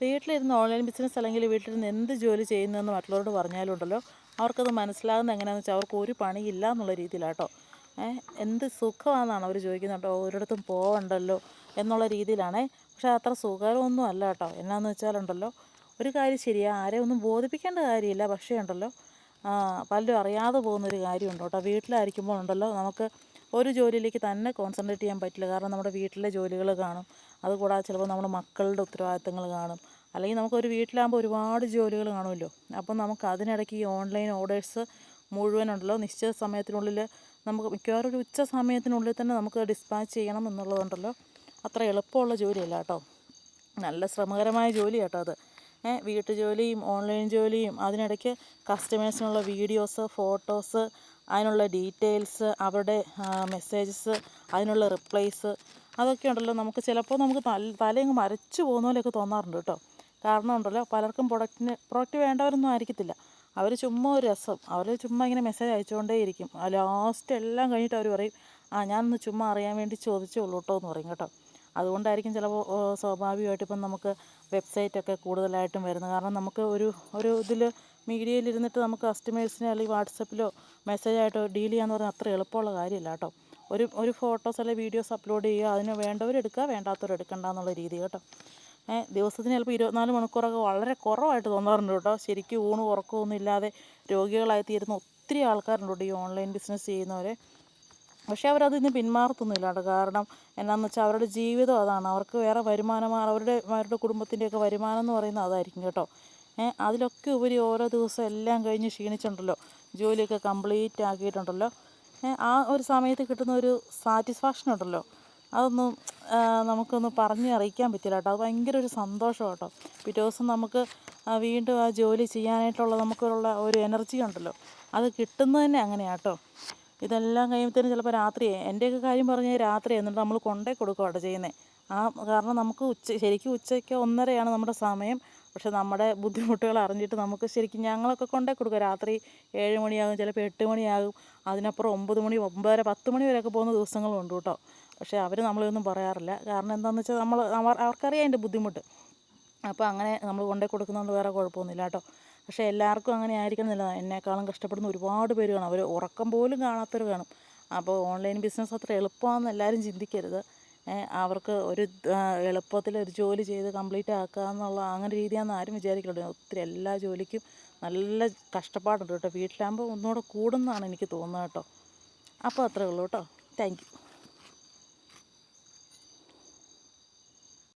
വീട്ടിലിരുന്ന് online business അല്ലെങ്കിൽ വീട്ടിലിരുന്ന് എന്ത് ജോലി ചെയ്യുന്നതെന്ന് മറ്റുള്ളവരോട് പറഞ്ഞാലും ഉണ്ടല്ലോ, അവർക്കത് മനസ്സിലാകുന്നത് എങ്ങനെയാണെന്ന് വെച്ചാൽ അവർക്ക് ഒരു പണിയില്ല എന്നുള്ള രീതിയിലാട്ടോ. എന്ത് സുഖമാണെന്നാണ് അവർ ചോദിക്കുന്നത് കേട്ടോ. ഒരിടത്തും പോകണ്ടല്ലോ എന്നുള്ള രീതിയിലാണേ. പക്ഷേ അത്ര സുഖമൊന്നും അല്ല കേട്ടോ. എന്നാന്ന് വെച്ചാലുണ്ടല്ലോ, ഒരു കാര്യം ശരിയാണ്, ആരെയും ഒന്നും ബോധിപ്പിക്കേണ്ട കാര്യമില്ല. പക്ഷേ ഉണ്ടല്ലോ, പലരും അറിയാതെ പോകുന്നൊരു കാര്യമുണ്ട് കേട്ടോ. വീട്ടിലായിരിക്കുമ്പോൾ ഉണ്ടല്ലോ, നമുക്ക് ഒരു ജോലിയിലേക്ക് തന്നെ കോൺസെൻട്രേറ്റ് ചെയ്യാൻ പറ്റില്ല. കാരണം നമ്മുടെ വീട്ടിലെ ജോലികൾ കാണും. അതുകൂടാതെ ചിലപ്പോൾ നമ്മുടെ മക്കളുടെ ഉത്തരവാദിത്തങ്ങൾ കാണും. അല്ലെങ്കിൽ നമുക്കൊരു വീട്ടിലാകുമ്പോൾ ഒരുപാട് ജോലികൾ കാണുമല്ലോ. അപ്പം നമുക്ക് അതിനിടയ്ക്ക് ഈ ഓൺലൈൻ ഓർഡേഴ്സ് മുഴുവനുണ്ടല്ലോ, നിശ്ചിത സമയത്തിനുള്ളിൽ നമുക്ക് മിക്കവാറും ഒരു ഉച്ച സമയത്തിനുള്ളിൽ തന്നെ നമുക്ക് ഡിസ്പാച്ച് ചെയ്യണം എന്നുള്ളതുണ്ടല്ലോ, അത്ര എളുപ്പമുള്ള ജോലിയല്ല കേട്ടോ. നല്ല ശ്രമകരമായ ജോലി കേട്ടോ അത്. വീട്ടു ജോലിയും ഓൺലൈൻ ജോലിയും അതിനിടയ്ക്ക് കസ്റ്റമേഴ്സിനുള്ള വീഡിയോസ്, ഫോട്ടോസ്, അതിനുള്ള ഡീറ്റെയിൽസ്, അവരുടെ മെസ്സേജസ്, അതിനുള്ള റിപ്ലൈസ്, അതൊക്കെ ഉണ്ടല്ലോ നമുക്ക് ചിലപ്പോൾ നമുക്ക് തലയങ്ങ് മരച്ചു പോകുന്ന പോലെയൊക്കെ തോന്നാറുണ്ട് കേട്ടോ. കാരണം ഉണ്ടല്ലോ, പലർക്കും പ്രൊഡക്റ്റ് വേണ്ടവരൊന്നും ആയിരിക്കത്തില്ല. അവർ ചുമ്മാ ഒരു രസം, അവർ ചുമ്മാ ഇങ്ങനെ മെസ്സേജ് അയച്ചുകൊണ്ടേയിരിക്കും. ലാസ്റ്റ് എല്ലാം കഴിഞ്ഞിട്ട് അവർ പറയും, ഞാനൊന്ന് ചുമ്മാ അറിയാൻ വേണ്ടി ചോദിച്ചുള്ളൂ കേട്ടോ എന്ന് പറയും കേട്ടോ. അതുകൊണ്ടായിരിക്കും ചിലപ്പോൾ സ്വാഭാവികമായിട്ട് ഇപ്പം നമുക്ക് വെബ്സൈറ്റൊക്കെ കൂടുതലായിട്ടും വരുന്നത്. കാരണം നമുക്ക് ഒരു ഇതിൽ മീഡിയയിലിരുന്നിട്ട് നമുക്ക് കസ്റ്റമേഴ്സിനെ അല്ലെങ്കിൽ വാട്സപ്പിലോ മെസ്സേജായിട്ടോ ഡീൽ ചെയ്യാന്ന് പറഞ്ഞാൽ അത്ര എളുപ്പമുള്ള കാര്യമില്ല കേട്ടോ. ഒരു ഫോട്ടോസ് അല്ലെങ്കിൽ വീഡിയോസ് അപ്ലോഡ് ചെയ്യുക, അതിന് വേണ്ടവരെടുക്കുക, വേണ്ടാത്തവർ എടുക്കണ്ട എന്നുള്ള രീതി കേട്ടോ. ദിവസത്തിന് ചിലപ്പോൾ 24 മണിക്കൂറൊക്കെ വളരെ കുറവായിട്ട് തോന്നാറുണ്ട് കേട്ടോ. ശരിക്കും ഊണും ഉറക്കമൊന്നും ഇല്ലാതെ രോഗികളായി തീരുന്ന ഒത്തിരി ആൾക്കാരുണ്ട് ഈ ഓൺലൈൻ ബിസിനസ് ചെയ്യുന്നവരെ. പക്ഷേ അവരതിൽ നിന്ന് പിന്മാറത്തൊന്നുമില്ല കേട്ടോ. കാരണം എന്നാന്ന് വെച്ചാൽ അവരുടെ ജീവിതം അതാണ്. അവർക്ക് വേറെ വരുമാനമാണ്, അവരുടെ കുടുംബത്തിൻ്റെയൊക്കെ വരുമാനം എന്ന് പറയുന്നത് അതായിരിക്കും കേട്ടോ. അതിലൊക്കെ ഉപരി ഓരോ ദിവസം എല്ലാം കഴിഞ്ഞ് ക്ഷീണിച്ചുണ്ടല്ലോ, ജോലിയൊക്കെ കംപ്ലീറ്റ് ആക്കിയിട്ടുണ്ടല്ലോ, ആ ഒരു സമയത്ത് കിട്ടുന്ന ഒരു സാറ്റിസ്ഫാക്ഷൻ ഉണ്ടല്ലോ, അതൊന്നും നമുക്കൊന്ന് പറഞ്ഞ് അറിയിക്കാൻ പറ്റില്ല കേട്ടോ. അത് ഭയങ്കര ഒരു സന്തോഷം കേട്ടോ. പിറ്റേ ദിവസം നമുക്ക് വീണ്ടും ആ ജോലി ചെയ്യാനായിട്ടുള്ള നമുക്കുള്ള ഒരു എനർജി ഉണ്ടല്ലോ, അത് കിട്ടുന്നത് തന്നെ അങ്ങനെയാണ് കേട്ടോ. ഇതെല്ലാം കഴിയുമ്പോഴത്തേനും ചിലപ്പോൾ രാത്രിയായി. എൻ്റെയൊക്കെ കാര്യം പറഞ്ഞാൽ രാത്രി എന്നിട്ട് നമ്മൾ കൊണ്ടേ കൊടുക്കുക കേട്ടോ ചെയ്യുന്നത്. കാരണം നമുക്ക് ശരിക്കും ഉച്ചയ്ക്ക് 1:30 നമ്മുടെ സമയം. പക്ഷെ നമ്മുടെ ബുദ്ധിമുട്ടുകൾ അറിഞ്ഞിട്ട് നമുക്ക് ശരിക്കും ഞങ്ങളൊക്കെ കൊണ്ടേ കൊടുക്കുക. രാത്രി 7 മണിയാകും, ചിലപ്പോൾ 8 മണിയാകും, അതിനപ്പുറം 9 മണി, 9:30, 10 മണി വരെയൊക്കെ പോകുന്ന ദിവസങ്ങളുണ്ട് കേട്ടോ. പക്ഷേ അവർ നമ്മളെയൊന്നും പറയാറില്ല. കാരണം എന്താണെന്ന് വെച്ചാൽ അവർക്കറിയാം അതിൻ്റെ ബുദ്ധിമുട്ട്. അപ്പോൾ അങ്ങനെ നമ്മൾ കൊണ്ടേ കൊടുക്കുന്നതുകൊണ്ട് വേറെ കുഴപ്പമൊന്നുമില്ല കേട്ടോ. പക്ഷേ എല്ലാവർക്കും അങ്ങനെ ആയിരിക്കണമെന്നില്ല. എന്നെക്കാളും കഷ്ടപ്പെടുന്ന ഒരുപാട് പേര് കാണും. അവർ ഉറക്കം പോലും കാണാത്തവർ കാണും. അപ്പോൾ ഓൺലൈൻ ബിസിനസ് അത്ര എളുപ്പമാണെന്ന് എല്ലാവരും ചിന്തിക്കരുത്. അവർക്ക് ഒരു എളുപ്പത്തിൽ ഒരു ജോലി ചെയ്ത് കംപ്ലീറ്റ് ആക്കുക എന്നുള്ള അങ്ങനെ രീതിയാണെന്ന് ആരും വിചാരിക്കരുത്. ഒത്തിരി എല്ലാ ജോലിക്കും നല്ല കഷ്ടപ്പാടുണ്ട് കേട്ടോ. വീട്ടിലാകുമ്പോൾ ഒന്നുകൂടെ കൂടുമെന്നാണ് എനിക്ക് തോന്നുന്നത് കേട്ടോ. അപ്പോൾ അത്രയേ ഉള്ളൂ കേട്ടോ. Thank you.